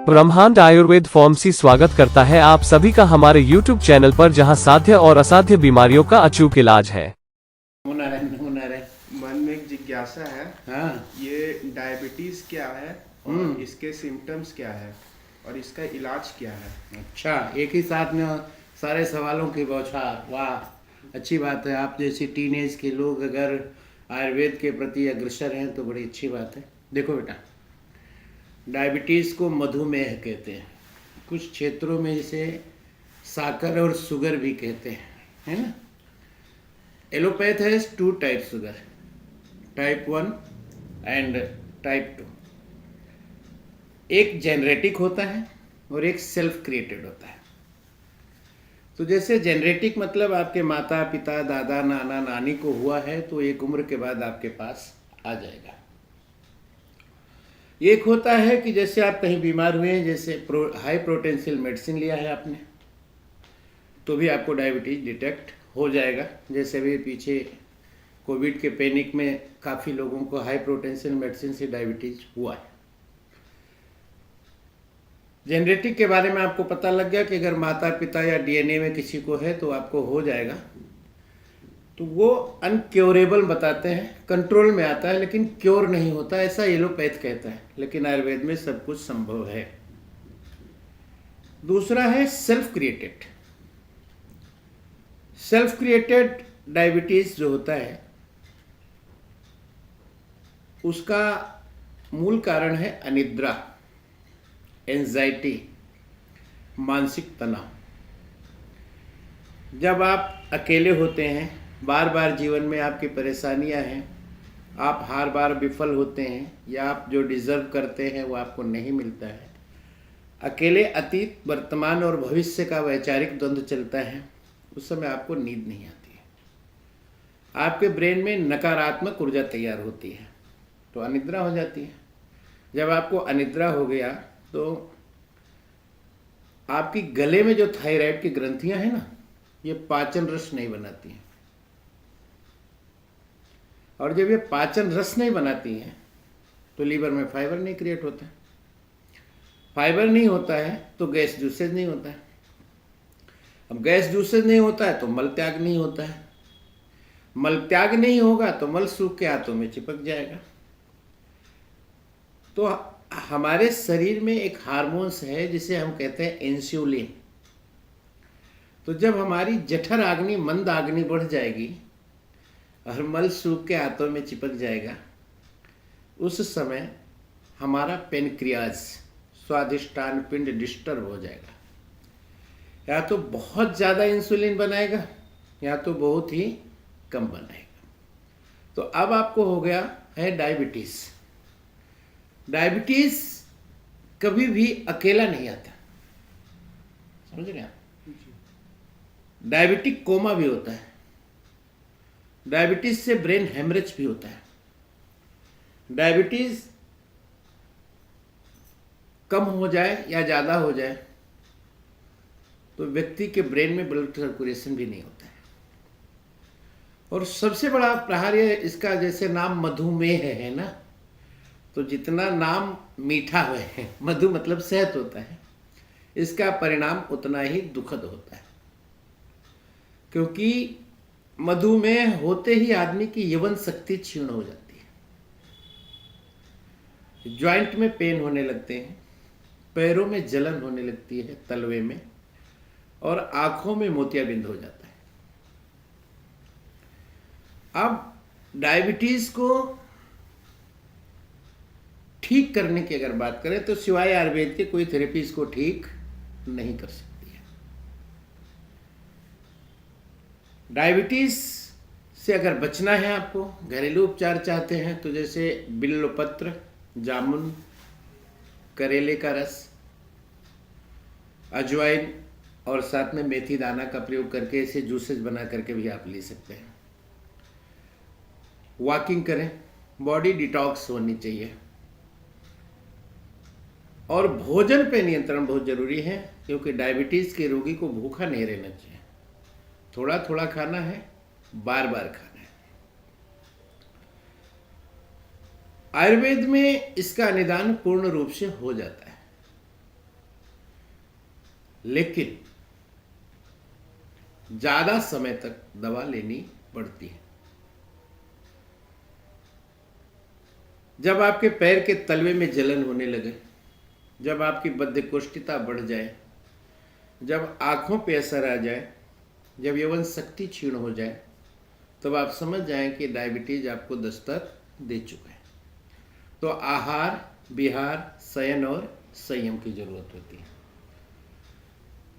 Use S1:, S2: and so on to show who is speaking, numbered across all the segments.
S1: ब्रह्मांड आयुर्वेद फार्मेसी स्वागत करता है आप सभी का हमारे YouTube चैनल पर, जहां साध्य और असाध्य बीमारियों का अचूक इलाज है।
S2: मन में एक जिज्ञासा है।
S3: हाँ।
S2: ये डायबिटीज क्या है और इसके सिम्टम्स क्या है और इसका इलाज क्या है?
S3: अच्छा, एक ही साथ में सारे सवालों की बौछार, वाह, अच्छी बात है। आप जैसे टीनेज के लोग अगर आयुर्वेद के प्रति अग्रसर हैं तो बड़ी अच्छी बात है। देखो बेटा, डायबिटीज़ को मधुमेह कहते हैं, कुछ क्षेत्रों में इसे साकर और शुगर भी कहते हैं, है ना। Allopath has 2 type sugar, type 1 and type 2। एक जेनरेटिक होता है और एक सेल्फ क्रिएटेड होता है। तो जैसे जेनरेटिक मतलब आपके माता पिता दादा नाना नानी को हुआ है तो एक उम्र के बाद आपके पास आ जाएगा। एक होता है कि जैसे आप कहीं बीमार हुए हैं, जैसे हाई पोटेंशियल मेडिसिन लिया है आपने, तो भी आपको डायबिटीज डिटेक्ट हो जाएगा। जैसे भी पीछे कोविड के पैनिक में काफ़ी लोगों को हाई पोटेंशियल मेडिसिन से डायबिटीज हुआ है। जेनेटिक के बारे में आपको पता लग गया कि अगर माता पिता या डीएनए में किसी को है तो आपको हो जाएगा, तो वो अनक्योरेबल बताते हैं, कंट्रोल में आता है लेकिन क्योर नहीं होता, ऐसा एलोपैथ कहता है। लेकिन आयुर्वेद में सब कुछ संभव है। दूसरा है self created. Self created diabetes जो होता है उसका मूल कारण है अनिद्रा, एंजाइटी, मानसिक तनाव। जब आप अकेले होते हैं, बार बार जीवन में आपकी परेशानियां हैं, आप हर बार विफल होते हैं या आप जो डिज़र्व करते हैं वो आपको नहीं मिलता है, अकेले अतीत वर्तमान और भविष्य का वैचारिक द्वंद्व चलता है, उस समय आपको नींद नहीं आती है, आपके ब्रेन में नकारात्मक ऊर्जा तैयार होती है तो अनिद्रा हो जाती है। जब आपको अनिद्रा हो गया तो आपकी गले में जो थायराइड की ग्रंथियां हैं ना, ये पाचन रस नहीं बनाती हैं, और जब ये पाचन रस नहीं बनाती हैं तो लीवर में फाइबर नहीं क्रिएट होता है। फाइबर नहीं होता है तो गैस जूसेज नहीं होता है। अब गैस जूसेज नहीं होता है तो मल त्याग नहीं होता है। मल त्याग नहीं होगा तो मल सूख के हाथों में चिपक जाएगा। तो हमारे शरीर में एक हार्मोन्स है जिसे हम कहते हैं इंसुलिन। तो जब हमारी जठर आग्नि मंद आग्नि बढ़ जाएगी और मल सूख के हाथों में चिपक जाएगा, उस समय हमारा पेनक्रियाज, स्वादिष्टान पिंड डिस्टर्ब हो जाएगा। या तो बहुत ज़्यादा इंसुलिन बनाएगा या तो बहुत ही कम बनाएगा। तो अब आपको हो गया है डायबिटीज़। डायबिटीज़ कभी भी अकेला नहीं आता, समझ रहे आप। डायबिटिक कोमा भी होता है, डायबिटीज से ब्रेन हेमरेज भी होता है। डायबिटीज कम हो जाए या ज़्यादा हो जाए तो व्यक्ति के ब्रेन में ब्लड सर्कुलेशन भी नहीं होता है। और सबसे बड़ा प्रहार ये इसका, जैसे नाम मधुमेह है ना, तो जितना नाम मीठा है, मधु मतलब सेहत होता है, इसका परिणाम उतना ही दुखद होता है। क्योंकि मधुमेह होते ही आदमी की यौवन शक्ति क्षीण हो जाती है, जॉइंट में पेन होने लगते हैं, पैरों में जलन होने लगती है, तलवे में, और आंखों में मोतियाबिंद हो जाता है। अब डायबिटीज को ठीक करने की अगर बात करें तो सिवाय आयुर्वेद के कोई थेरेपी इसको ठीक नहीं कर सकती है। डायबिटीज से अगर बचना है आपको, घरेलू उपचार चाहते हैं तो जैसे बिल्वपत्र, जामुन, करेले का रस, अजवाइन और साथ में मेथी दाना का प्रयोग करके इसे जूसेस बना करके भी आप ले सकते हैं। वॉकिंग करें, बॉडी डिटॉक्स होनी चाहिए, और भोजन पे नियंत्रण बहुत जरूरी है, क्योंकि डायबिटीज के रोगी को भूखा नहीं रहना चाहिए। थोड़ा थोड़ा खाना है, बार बार खाना है। आयुर्वेद में इसका निदान पूर्ण रूप से हो जाता है। लेकिन ज्यादा समय तक दवा लेनी पड़ती है। जब आपके पैर के तलवे में जलन होने लगे, जब आपकी बद्धकोष्ठता बढ़ जाए, जब आंखों पे असर आ जाए, जब यौवन शक्ति क्षीण हो जाए, तब आप समझ जाएं कि डायबिटीज आपको दस्तक दे चुका है। तो आहार, विहार, शयन और संयम की जरूरत होती है।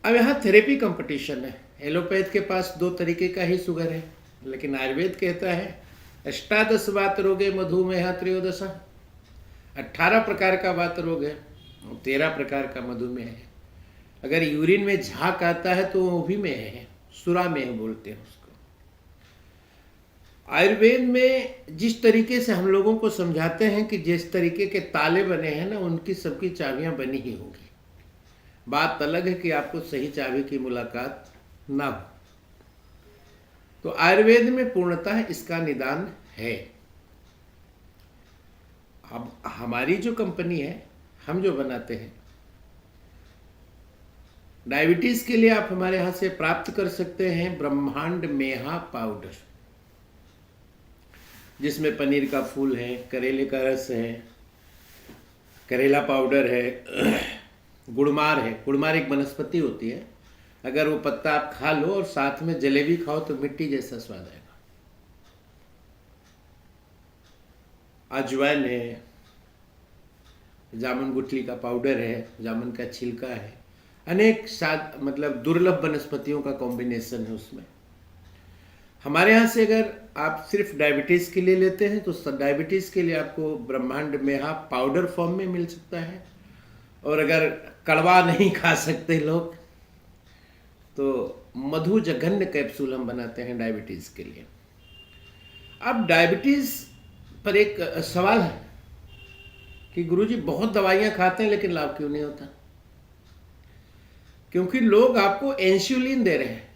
S3: अब यहाँ थेरेपी कंपटीशन है। एलोपैथ के पास 2 तरीके का ही शुगर है, लेकिन आयुर्वेद कहता है अष्टादश वात रोगे मधुमेह त्रयोदश, 18 प्रकार का वात रोग है, 13 प्रकार का मधुमेह है। अगर यूरिन में झाग आता है तो वो भी में है, सुरा में बोलते हैं उसको। आयुर्वेद में जिस तरीके से हम लोगों को समझाते हैं कि जिस तरीके के ताले बने हैं ना, उनकी सबकी चाबियां बनी ही होगी। बात अलग है कि आपको सही चाबी की मुलाकात ना हो। तो आयुर्वेद में पूर्णतः इसका निदान है। अब हमारी जो कंपनी है, हम जो बनाते हैं, डायबिटीज के लिए आप हमारे यहां से प्राप्त कर सकते हैं ब्रह्मांड मेहा पाउडर, जिसमें पनीर का फूल है, करेले का रस है, करेला पाउडर है, गुड़मार है। गुड़मार एक वनस्पति होती है, अगर वो पत्ता आप खा लो और साथ में जलेबी खाओ तो मिट्टी जैसा स्वाद आएगा। अजवाइन है, जामुन गुठली का पाउडर है, जामुन का छिलका है, अनेक मतलब दुर्लभ वनस्पतियों का कॉम्बिनेशन है उसमें। हमारे यहाँ से अगर आप सिर्फ डायबिटीज़ के लिए लेते हैं तो डायबिटीज़ के लिए आपको ब्रह्मांड मेहा पाउडर फॉर्म में मिल सकता है। और अगर कड़वा नहीं खा सकते लोग तो मधु जघन्य कैप्सूल हम बनाते हैं डायबिटीज़ के लिए। अब डायबिटीज़ पर एक सवाल है कि गुरुजी बहुत दवाइयाँ खाते हैं लेकिन लाभ क्यों नहीं होता? क्योंकि लोग आपको इंसुलिन दे रहे हैं,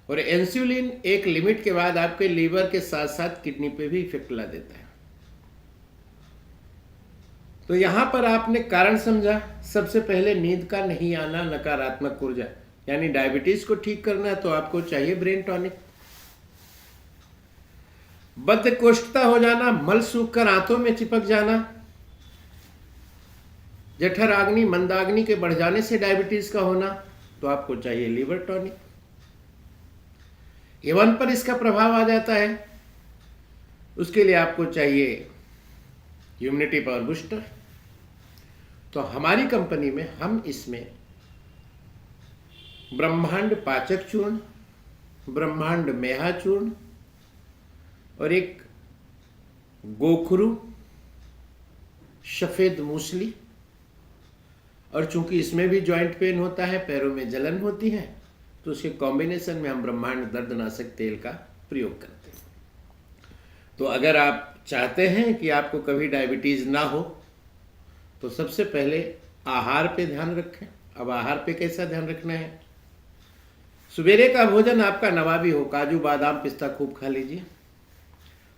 S3: और इंसुलिन एक लिमिट के बाद आपके लीवर के साथ साथ किडनी पे भी इफेक्ट ला देता है। तो यहां पर आपने कारण समझा। सबसे पहले नींद का नहीं आना, नकारात्मक ऊर्जा, यानी डायबिटीज को ठीक करना है तो आपको चाहिए ब्रेन टॉनिक। बद्धकोष्ठता हो जाना, मल सूख कर आंतों में चिपक जाना, जठराग्नि मंदाग्नि के बढ़ जाने से डायबिटीज का होना, तो आपको चाहिए लीवर टॉनिक। यौवन पर इसका प्रभाव आ जाता है, उसके लिए आपको चाहिए इम्यूनिटी पावर बूस्टर। तो हमारी कंपनी में हम इसमें ब्रह्मांड पाचक चूर्ण, ब्रह्मांड मेहा चूर्ण और एक गोखरू सफेद मूसली, और चूंकि इसमें भी जॉइंट पेन होता है, पैरों में जलन होती है, तो उसके कॉम्बिनेशन में हम ब्रह्मांड दर्दनाशक तेल का प्रयोग करते हैं। तो अगर आप चाहते हैं कि आपको कभी डायबिटीज ना हो तो सबसे पहले आहार पे ध्यान रखें। अब आहार पे कैसा ध्यान रखना है? सवेरे का भोजन आपका नवाबी हो, काजू बादाम पिस्ता खूब खा लीजिए।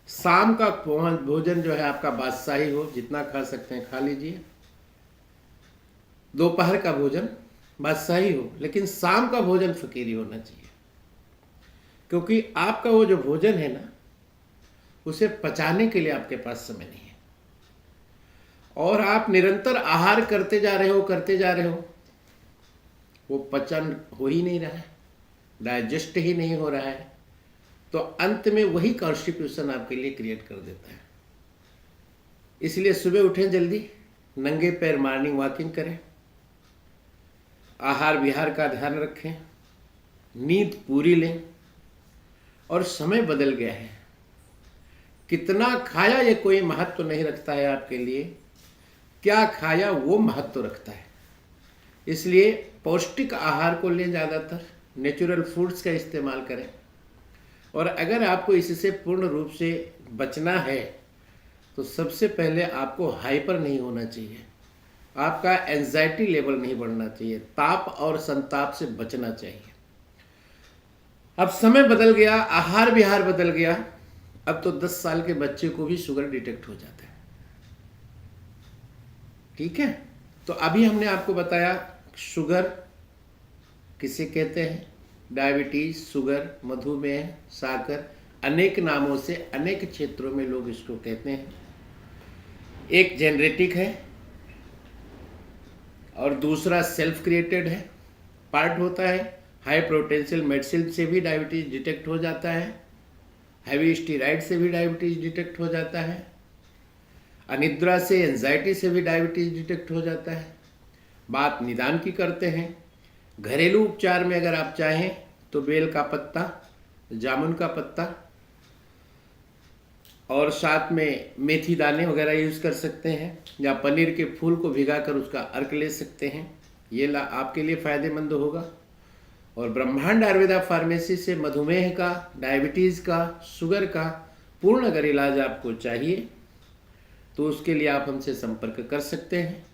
S3: शाम का भोजन जो है आपका बादशाही हो, जितना खा सकते हैं खा लीजिए। दोपहर का भोजन बादशाही हो, लेकिन शाम का भोजन फकीरी होना चाहिए, क्योंकि आपका वो जो भोजन है ना, उसे पचाने के लिए आपके पास समय नहीं है, और आप निरंतर आहार करते जा रहे हो, वो पचन हो ही नहीं रहा है, डाइजेस्ट ही नहीं हो रहा है, तो अंत में वही कॉन्स्टिट्यूशन आपके लिए क्रिएट कर देता है। इसलिए सुबह उठें जल्दी, नंगे पैर मॉर्निंग वॉकिंग करें, आहार विहार का ध्यान रखें, नींद पूरी लें। और समय बदल गया है, कितना खाया ये कोई महत्व नहीं रखता है आपके लिए, क्या खाया वो महत्व रखता है। इसलिए पौष्टिक आहार को लें, ज़्यादातर नेचुरल फूड्स का इस्तेमाल करें। और अगर आपको इससे पूर्ण रूप से बचना है तो सबसे पहले आपको हाइपर नहीं होना चाहिए, आपका एंजाइटी लेवल नहीं बढ़ना चाहिए, ताप और संताप से बचना चाहिए। अब समय बदल गया, आहार विहार बदल गया, अब तो 10 साल के बच्चे को भी शुगर डिटेक्ट हो जाता है। ठीक है, तो अभी हमने आपको बताया शुगर किसे कहते हैं? डायबिटीज, शुगर, मधुमेह, साकर, अनेक नामों से अनेक क्षेत्रों में लोग इसको कहते हैं। एक जेनेटिक है और दूसरा सेल्फ क्रिएटेड है पार्ट होता है। हाई पोटेंशियल मेडिसिन से भी डायबिटीज डिटेक्ट हो जाता है, हैवी स्टीराइड से भी डायबिटीज डिटेक्ट हो जाता है, अनिद्रा से, एंजाइटी से भी डायबिटीज डिटेक्ट हो जाता है। बात निदान की करते हैं। घरेलू उपचार में अगर आप चाहें तो बेल का पत्ता, जामुन का पत्ता और साथ में मेथी दाने वगैरह यूज़ कर सकते हैं, या पनीर के फूल को भिगाकर उसका अर्क ले सकते हैं। ये आपके लिए फ़ायदेमंद होगा। और ब्रह्मांड आयुर्वेदा फार्मेसी से मधुमेह का, डायबिटीज़ का, शुगर का पूर्ण अगर इलाज आपको चाहिए तो उसके लिए आप हमसे संपर्क कर सकते हैं।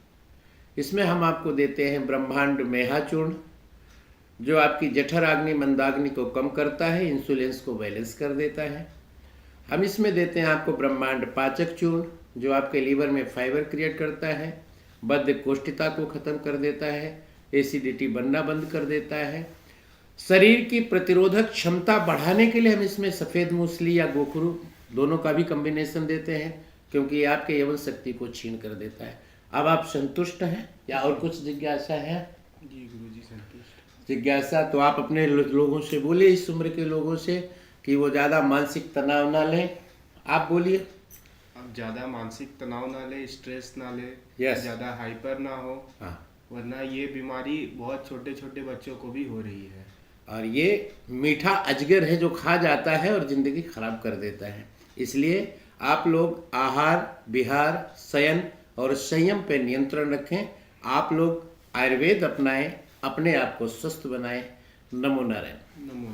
S3: इसमें हम आपको देते हैं ब्रह्मांड मेहा चूर्ण, जो आपकी जठराग्नि मंदाग्नि को कम करता है, इंसुलिन को बैलेंस कर देता है। हम इसमें देते हैं आपको ब्रह्मांड पाचक चूर्ण, जो आपके लीवर में फाइबर क्रिएट करता है, बद्धकोष्ठिता को खत्म कर देता है, एसिडिटी बनना बंद कर देता है। शरीर की प्रतिरोधक क्षमता बढ़ाने के लिए हम इसमें सफ़ेद मूसली या गोखरू दोनों का भी कॉम्बिनेशन देते हैं, क्योंकि ये आपके यवन शक्ति को छीन कर देता है। अब आप संतुष्ट हैं या और कुछ जिज्ञासा है?
S2: जी गुरुजी, संतुष्ट।
S3: जिज्ञासा तो आप अपने लोगों से बोलिए, इस उम्र के लोगों से, कि वो ज़्यादा मानसिक तनाव ना लें। आप बोलिए।
S2: अब ज़्यादा मानसिक तनाव ना ले, स्ट्रेस ना ले,
S3: Yes.
S2: ज़्यादा हाइपर ना हो।
S3: हाँ,
S2: वरना ये बीमारी बहुत छोटे छोटे बच्चों को भी हो रही है।
S3: और ये मीठा अजगर है जो खा जाता है और ज़िंदगी खराब कर देता है। इसलिए आप लोग आहार, विहार, शयन और संयम पे नियंत्रण रखें। आप लोग आयुर्वेद अपनाएं, अपने आप को स्वस्थ बनाएं। नमो नारायण।
S2: नमो